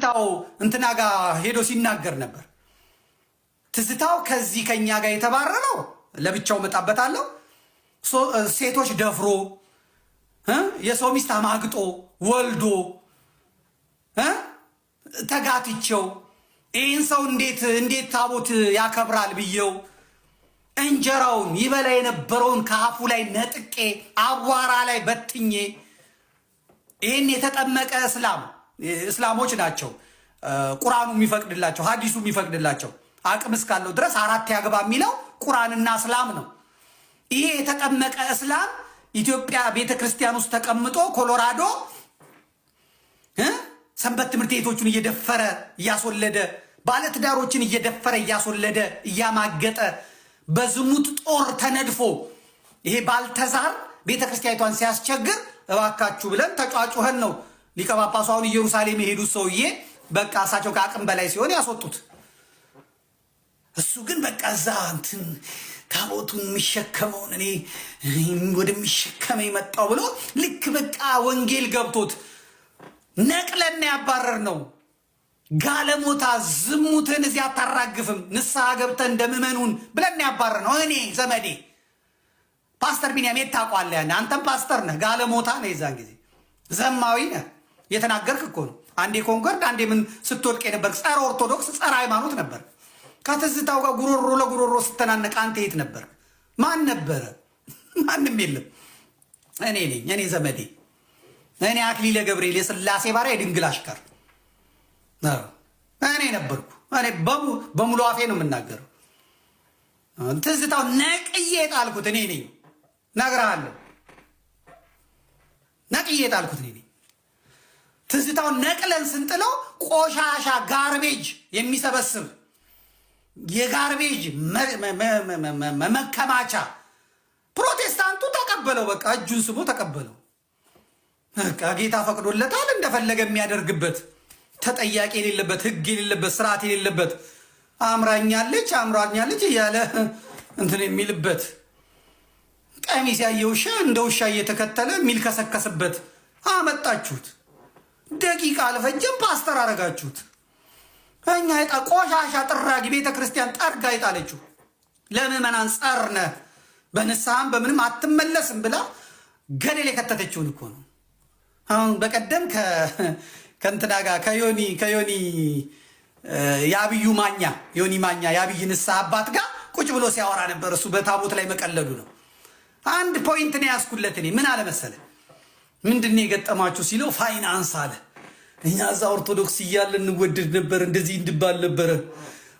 ትዝታው እንትና ጋር ሄዶ ሲናገር ነበር። ትዝታው ከዚህ ከኛ ጋር የተባረረው ለብቻው መጣበታለሁ። ሴቶች ደፍሮ የሰው ሚስት አማግጦ ወልዶ ተጋትቸው ይህን ሰው እንዴት ታቦት ያከብራል ብየው እንጀራውን ይበላ የነበረውን ከአፉ ላይ ነጥቄ አቧራ ላይ በትኜ ይህን የተጠመቀ እስላሞች ናቸው ቁርአኑ የሚፈቅድላቸው ሐዲሱ የሚፈቅድላቸው አቅም እስካለው ድረስ 4 ያግባ የሚለው ቁርአንና እስላም ነው። ይሄ የተጠመቀ እስላም ኢትዮጵያ ቤተክርስቲያን ውስጥ ተቀምጦ ኮሎራዶ ሰንበት ትምህርት ቤቶቹን እየደፈረ እያስወለደ ባለትዳሮችን እየደፈረ እያስወለደ እያማገጠ በዝሙት ጦር ተነድፎ ይሄ ባልተዛር ቤተክርስቲያኒቷን ሲያስቸግር እባካችሁ ብለን ተጫጩኸን ነው ሊቀ ጳጳሱ አሁን ኢየሩሳሌም የሄዱት ሰውዬ በቃ እሳቸው ከአቅም በላይ ሲሆን ያስወጡት። እሱ ግን በቃ እዛ እንትን ታቦቱን የሚሸከመውን እኔ ወደሚሸከመኝ መጣው ብሎ ልክ በቃ ወንጌል ገብቶት ነቅለን ያባረር ነው። ጋለሞታ ዝሙትን እዚህ አታራግፍም ንስሐ ገብተን እንደምመኑን ብለን ያባረር ነው። እኔ ዘመዴ ፓስተር ቢንያም የታውቋለህ ያን አንተም ፓስተር ነህ ጋለሞታ ነህ የዛን ጊዜ ዘማዊ ነህ የተናገርክ እኮ ነው። አንዴ ኮንኮርድ አንዴ ምን ስትወድቅ የነበር ጸረ ኦርቶዶክስ ጸረ ሃይማኖት ነበር። ከትዝታው ጋር ጉሮሮ ለጉሮሮ ስተናነቅ አንተ የት ነበር? ማን ነበረ? ማንም የለም። እኔ ነኝ እኔ ዘመዴ እኔ አክሊለ ገብርኤል የሥላሴ ባሪያ የድንግል አሽከር እኔ ነበርኩ። እኔ በሙሉ አፌ ነው የምናገረው። ትዝታው ነቅዬ ጣልኩት እኔ ነኝ ነግርሃለሁ። ነቅዬ ጣልኩት እኔ ነኝ። ትዝታው ነቅለን ስንጥለው ቆሻሻ ጋርቤጅ የሚሰበስብ የጋርቤጅ መከማቻ ፕሮቴስታንቱ ተቀበለው። በቃ እጁን ስቦ ተቀበለው። በቃ ጌታ ፈቅዶለታል እንደፈለገ የሚያደርግበት ተጠያቂ የሌለበት ሕግ የሌለበት ስርዓት የሌለበት አምራኛለች እያለ እንትን የሚልበት ቀሚስ ያየ ውሻ እንደ ውሻ እየተከተለ የሚልከሰከስበት አመጣችሁት። ደቂቃ አልፈጀም ፓስተር አረጋችሁት። እኛ ቆሻሻ ጥራጊ ቤተ ክርስቲያን ጠርጋ ይጣለችው ለምዕመናን ጸርነ በንስሐም በምንም አትመለስም ብላ ገደል የከተተችውን እኮ ነው። አሁን በቀደም ከእንትና ጋር ከዮኒ የአብዩ ማኛ ዮኒ ማኛ የአብይ ንስሐ አባት ጋር ቁጭ ብሎ ሲያወራ ነበር። እሱ በታቦት ላይ መቀለዱ ነው። አንድ ፖይንት ነው ያስኩለት። እኔ ምን አለመሰለ ምንድን የገጠማችሁ ሲለው ፋይናንስ አለ። እኛ እዛ ኦርቶዶክስ እያለ እንወደድ ነበር፣ እንደዚህ እንድባል ነበረ።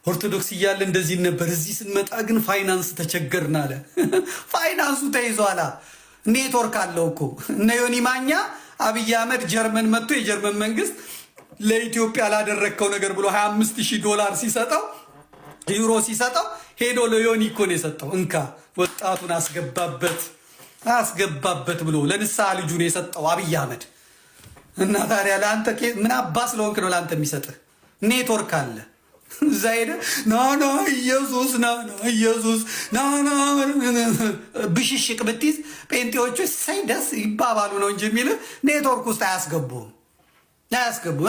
ኦርቶዶክስ እያለ እንደዚህ ነበር፣ እዚህ ስንመጣ ግን ፋይናንስ ተቸገርን አለ። ፋይናንሱ ተይዟላ። ኔትወርክ አለው እኮ እነ ዮኒ ማኛ አብይ አህመድ ጀርመን መጥቶ የጀርመን መንግስት ለኢትዮጵያ ላደረግከው ነገር ብሎ $25,000 ሲሰጠው ዩሮ ሲሰጠው ሄዶ ለዮኒ እኮ ነው የሰጠው። እንካ ወጣቱን አስገባበት ብሎ ለንስሐ ልጁ ነው የሰጠው አብይ አህመድ። እና ታዲያ ለአንተ ምን አባ ስለሆንክ ነው ለአንተ የሚሰጥህ? ኔትወርክ አለ እዛ ሄደ ና ኢየሱስ ና ኢየሱስ ና ብሽሽቅ ብትይዝ ጴንጤዎቹ ሳይ ደስ ይባባሉ ነው እንጂ የሚልህ ኔትወርክ ውስጥ አያስገቡም።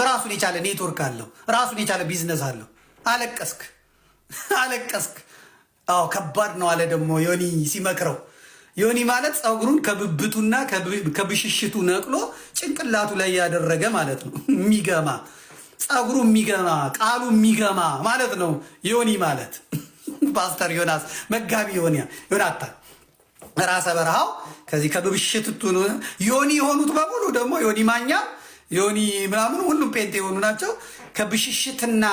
ራሱን የቻለ ኔትወርክ አለው፣ ራሱን የቻለ ቢዝነስ አለው። አለቀስክ። አዎ ከባድ ነው አለ ደግሞ ዮኒ ሲመክረው። ዮኒ ማለት ፀጉሩን ከብብቱና ከብሽሽቱ ነቅሎ ጭንቅላቱ ላይ ያደረገ ማለት ነው። የሚገማ ፀጉሩ የሚገማ ቃሉ የሚገማ ማለት ነው ዮኒ ማለት። ፓስተር ዮናስ መጋቢ ዮናታን ራሰ በረሃው ከዚህ ከብሽሽቱ ዮኒ የሆኑት በሙሉ ደግሞ ዮኒ ማኛ ዮኒ ምናምን ሁሉም ጴንጤ የሆኑ ናቸው። ከብሽሽትና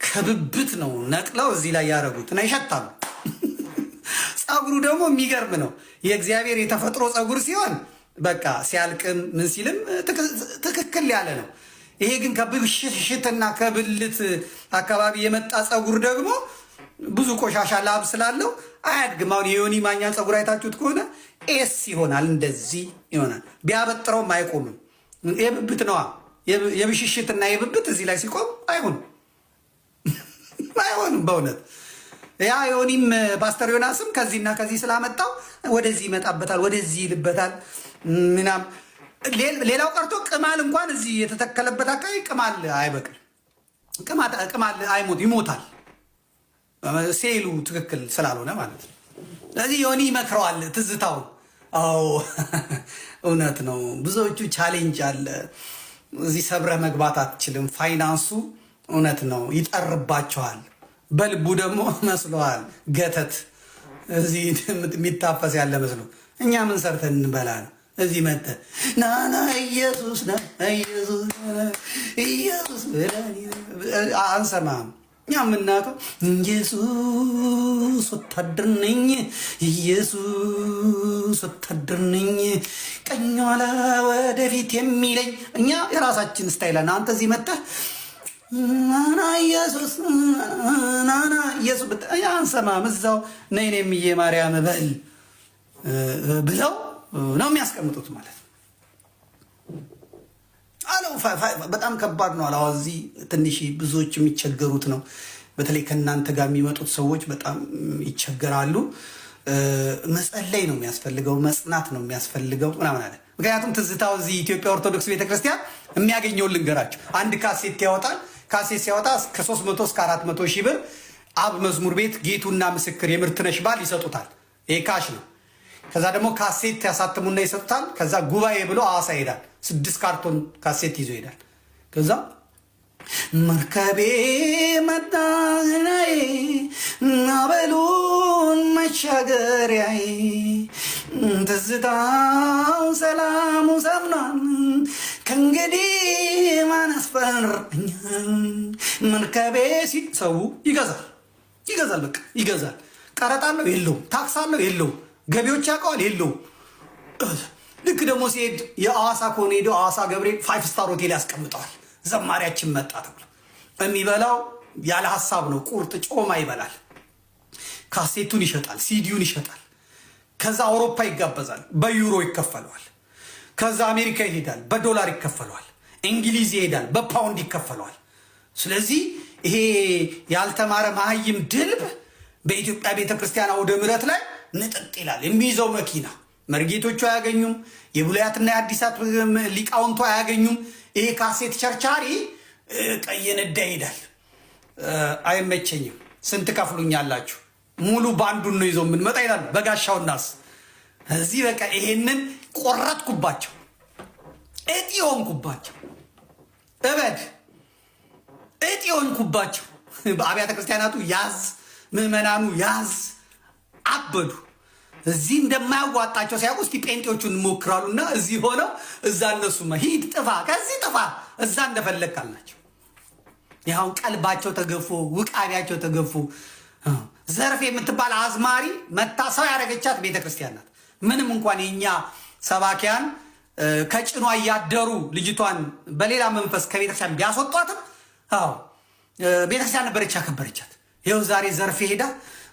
ከብብት ነው ነቅለው እዚህ ላይ ያደረጉት እና ይሸታሉ። ፀጉሩ ደግሞ የሚገርም ነው። የእግዚአብሔር የተፈጥሮ ፀጉር ሲሆን በቃ ሲያልቅም ምን ሲልም ትክክል ያለ ነው። ይሄ ግን ከብሽሽትና ከብልት አካባቢ የመጣ ፀጉር ደግሞ ብዙ ቆሻሻ ላብ ስላለው አያድግም። አሁን የዮኒ ማኛን ፀጉር አይታችሁት ከሆነ ኤስ ይሆናል፣ እንደዚህ ይሆናል። ቢያበጥረውም አይቆምም። የብብት ነዋ። የብሽሽትና የብብት እዚህ ላይ ሲቆም አይሆንም በእውነት ያ ዮኒም ፓስተር ዮናስም ከዚህና ከዚህ ስላመጣው ወደዚህ ይመጣበታል፣ ወደዚህ ይልበታል ምናም ሌላው ቀርቶ ቅማል እንኳን እዚህ የተተከለበት አካባቢ ቅማል አይበቅል፣ ቅማል አይሞት ይሞታል። ሴሉ ትክክል ስላልሆነ ማለት ነው። ስለዚህ ዮኒ ይመክረዋል ትዝታውን። አዎ እውነት ነው። ብዙዎቹ ቻሌንጅ አለ እዚህ ሰብረህ መግባት አትችልም። ፋይናንሱ እውነት ነው ይጠርባቸዋል። በልቡ ደግሞ መስለዋል ገተት እዚህ የሚታፈስ ያለ መስሎ እኛ ምን ሰርተን እንበላ ነው? እዚህ መጥተህ ናና ኢየሱስ ና ኢየሱስ ኢየሱስ አንሰማም። እኛ የምናውቀው ኢየሱስ ወታደር ነኝ፣ ኢየሱስ ወታደር ነኝ፣ ቀኝ ኋላ ወደፊት የሚለኝ እኛ የራሳችን ስታይል። አንተ እዚህ መጥተህ ናና ኢየሱስ ናና ኢየሱስ አንሰማም። እዛው ነይ የሚዬ ማርያም በል ብለው ነው የሚያስቀምጡት ማለት ነው። አለው በጣም ከባድ ነው። አላው እዚህ ትንሽ ብዙዎች የሚቸገሩት ነው። በተለይ ከእናንተ ጋር የሚመጡት ሰዎች በጣም ይቸገራሉ። መጸለይ ነው የሚያስፈልገው፣ መጽናት ነው የሚያስፈልገው ምናምን አለ። ምክንያቱም ትዝታው እዚህ ኢትዮጵያ ኦርቶዶክስ ቤተክርስቲያን የሚያገኘውን ልንገራቸው። አንድ ካሴት ያወጣል። ካሴት ሲያወጣ ከ300 እስከ 400 ሺህ ብር አብ መዝሙር ቤት ጌቱና ምስክር የምርትነሽ ባል ይሰጡታል። ይሄ ካሽ ነው። ከዛ ደግሞ ካሴት ያሳትሙና ይሰጡታል። ከዛ ጉባኤ ብሎ ሐዋሳ ይሄዳል። 6 ካርቶን ካሴት ይዞ ይሄዳል። ከዛ መርከቤ መጣናዬ አበሉን መሻገሪያዬ ትዝታው ሰላሙ ሰፍኗል ከእንግዲህ ማን አስፈራኛል። መርከቤ ሲል ሰው ይገዛል። በቃ ይገዛል። ቀረጥ አለው የለውም? ታክስ አለው የለውም? ገቢዎች ያውቀዋል የለውም? ልክ ደግሞ ሲሄድ የሐዋሳ ከሆነ ሄደው ሐዋሳ ገብርኤል 5 ስታር ሆቴል ያስቀምጠዋል። ዘማሪያችን መጣ ተብሎ የሚበላው ያለ ሀሳብ ነው። ቁርጥ ጮማ ይበላል። ካሴቱን ይሸጣል፣ ሲዲውን ይሸጣል። ከዛ አውሮፓ ይጋበዛል፣ በዩሮ ይከፈለዋል። ከዛ አሜሪካ ይሄዳል፣ በዶላር ይከፈለዋል። እንግሊዝ ይሄዳል፣ በፓውንድ ይከፈለዋል። ስለዚህ ይሄ ያልተማረ መሀይም ድልብ በኢትዮጵያ ቤተክርስቲያን አውደ ምሕረት ላይ ንጥጥ ይላል። የሚይዘው መኪና መርጌቶቹ አያገኙም፣ የብሉያትና የአዲሳት ሊቃውንቱ አያገኙም። ይሄ ካሴት ቸርቻሪ ቀይ ነዳ ይሄዳል። አይመቸኝም፣ ስንት ከፍሉኛላችሁ? ሙሉ ባንዱን ነው ይዘው የምንመጣ ይላሉ በጋሻው ናስ። እዚህ በቃ ይሄንን ቆረጥኩባቸው፣ እጢ ሆንኩባቸው፣ እጢ ሆንኩባቸው። በአብያተ ክርስቲያናቱ ያዝ፣ ምዕመናኑ ያዝ፣ አበዱ። እዚህ እንደማያዋጣቸው ሲያውቁ እስቲ ጴንጤዎቹን እንሞክራሉና እዚህ ሆነው እዛ እነሱማ ሂድ ጥፋ፣ ከዚህ ጥፋ፣ እዛ እንደፈለግ አልናቸው። ያው ቀልባቸው ተገፎ፣ ውቃቢያቸው ተገፎ። ዘርፌ የምትባል አዝማሪ መታ ሰው ያደረገቻት ቤተክርስቲያን ናት። ምንም እንኳን የኛ ሰባኪያን ከጭኗ እያደሩ ልጅቷን በሌላ መንፈስ ከቤተክርስቲያን ቢያስወጧትም ቤተክርስቲያን ነበረች ያከበረቻት። ይኸው ዛሬ ዘርፌ ሄዳ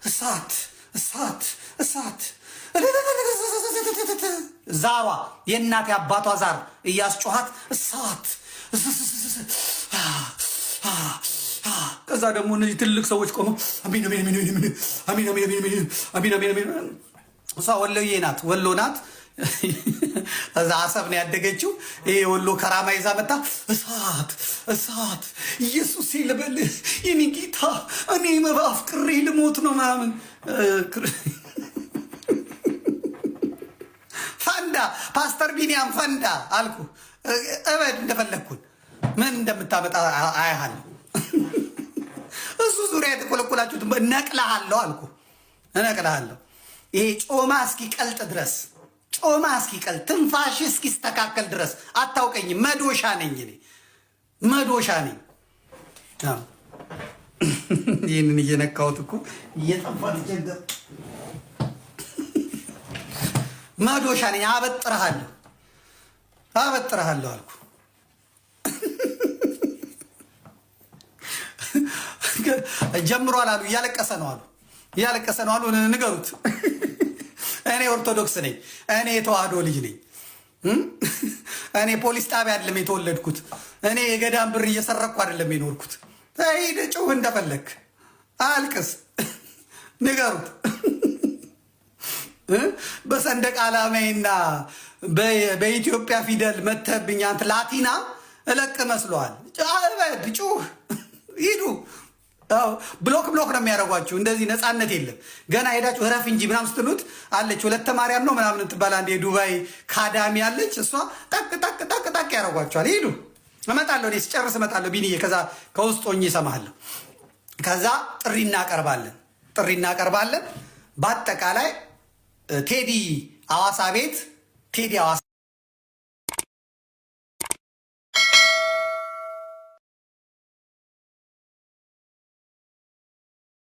እሳት ዛሯ የእናት አባቷ ዛር እያስጮኋት እሳት። ከዛ ደግሞ እነዚህ ትልቅ ሰዎች ቆመው አሜን አሜን አሜን አሜን አሜን አሜን አሜን። እሷ ወሎዬ ናት፣ ወሎ ናት። እዛ አሰብ ነው ያደገችው። ይሄ ወሎ ከራማ ይዛ መጣ። እሳት ኢየሱስ ይልበል የኔ ጌታ፣ እኔ አፍቅሬ ልሞት ነው ምናምን። ፈንዳ ፓስተር ቢኒያም ፈንዳ አልኩ። እበድ እንደፈለግኩን ምን እንደምታመጣ አያሃለሁ። እሱ ዙሪያ የተቆለቆላችሁት እነቅልሃለሁ አልኩ፣ እነቅልሃለሁ። ይሄ ጮማ እስኪቀልጥ ድረስ፣ ጮማ እስኪቀልጥ፣ ትንፋሽ እስኪስተካከል ድረስ አታውቀኝም። መዶሻ ነኝ እኔ፣ መዶሻ ነኝ። ይህንን እየነካሁት እኮ እየጠፋ ጀገር መዶሻ ነኝ። አበጥረሃለሁ አልኩ። ጀምሯል አሉ። እያለቀሰ ነው አሉ። ንገሩት። እኔ ኦርቶዶክስ ነኝ። እኔ የተዋህዶ ልጅ ነኝ። እኔ ፖሊስ ጣቢያ አይደለም የተወለድኩት። እኔ የገዳም ብር እየሰረቅኩ አይደለም የኖርኩት። ሂድ ጩህ እንደፈለግ አልቅስ፣ ንገሩት። በሰንደቅ ዓላማዬና በኢትዮጵያ ፊደል መተብኝ አንተ ላቲና እለቅ መስሏል። እበድ ጩህ ሂዱ። ብሎክ ነው የሚያደርጓችሁ። እንደዚህ ነፃነት የለም። ገና ሄዳችሁ እረፍ እንጂ ምናምን ስትሉት አለች ወለተ ማርያም ነው ምናምን ትባል አንድ የዱባይ ካዳሚ አለች። እሷ ጠቅ ያደርጓችኋል። ሂዱ። እመጣለሁ፣ እኔ ስጨርስ እመጣለሁ ቢኒዬ። ከዛ ከውስጥ ሆኜ እሰማለሁ። ከዛ ጥሪ እናቀርባለን። በአጠቃላይ ቴዲ ሐዋሳ ቤት ቴዲ ሐዋሳ